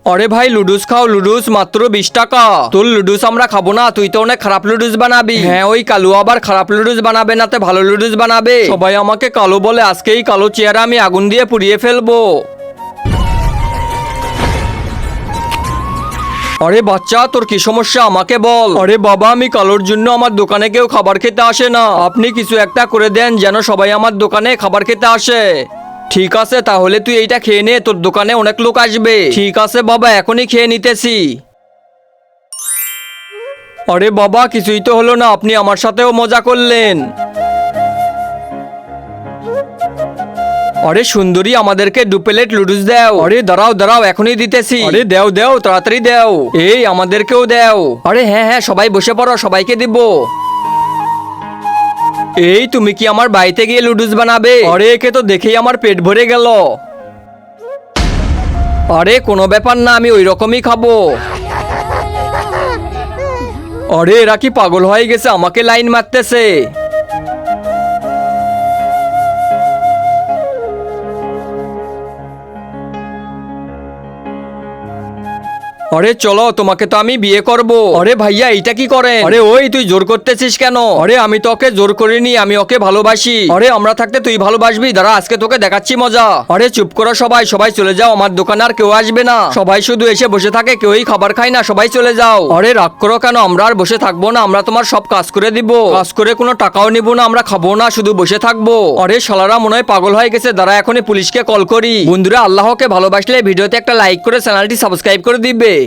अरे भाई लुडুস খাও লুডুস মাত্র 20 টাকা। তোর লুডুস আমরা খাবো না, তুই তো অনেক খারাপ লুডুস বানাবি। হ্যাঁ ওই কালো আবার খারাপ লুডুস বানাবে না, তে ভালো লুডুস বানাবে। সবাই আমাকে কালো বলে, আজকে এই কালো চেহারা আমি আগুন দিয়ে পুড়িয়ে ফেলবো। আরে বাচ্চা তোর কি সমস্যা আমাকে বল। আরে বাবা আমি কালোর জন্য আমার দোকানে কেউ খাবার খেতে আসে না, আপনি কিছু একটা করে দেন যেন সবাই আমার দোকানে খাবার খেতে আসে। ঠিক আছে তাহলে তুই এইটা খেয়ে নে, তোর দোকানে অনেক লোক আসবে। ঠিক আছে বাবা এখনই খেয়ে নিতেছি। আরে বাবা কিছুই তো হলো না, আপনি আমার সাথেও মজা করলেন। আরে সুন্দরী আমাদেরকে 2 প্লেট লুডুস দাও। আরে দাঁড়াও দাঁড়াও এখনই দিতেছি। আরে দেও দেও তাড়াতাড়ি দেও। এই আমাদেরকেও দাও। আরে হ্যাঁ হ্যাঁ সবাই বসে পড়ো, সবাইকে দিব। এই তুমি কি আমার বাড়িতে গিয়ে লুডুস বানাবে? আরে একে তো দেখেই আমার পেট ভরে গেল। আরে কোনো ব্যাপার না, আমি ওই রকমই খাবো। আরে এরা কি পাগল হয়ে গেছে, আমাকে লাইন মারতেছে। আরে চলো তোমাকে তো আমি বিয়ে করব। আরে ভাইয়া এইটা কি করেন? আরে ওই তুই জোর করতেছিস কেন? আরে আমি তোকে জোর করিনি, আমি ওকে ভালোবাসি। আরে আমরা থাকতে তুই ভালোবাসবি? দাঁড়া আজকে তোকে দেখাচ্ছি মজা। আরে চুপ করো সবাই, সবাই চলে যাও, আমার দোকানে আর কেউ আসবে না। সবাই শুধু এসে বসে থাকে, কেউই খাবার খায় না, সবাই চলে যাও। আরে রাগ করো কেন, আমরা আর বসে থাকবো না, আমরা তোমার সব কাজ করে দিব। কাজ করে কোনো টাকাও নিব না, আমরা খাবো না, শুধু বসে থাকবো। আরে শালারা মনে হয় পাগল হয়ে গেছে, দাঁড়া এখনই পুলিশকে কল করি। বন্ধুরা আল্লাহকে ভালোবাসলে ভিডিওতে একটা লাইক করে চ্যানেলটি সাবস্ক্রাইব করে দিবে।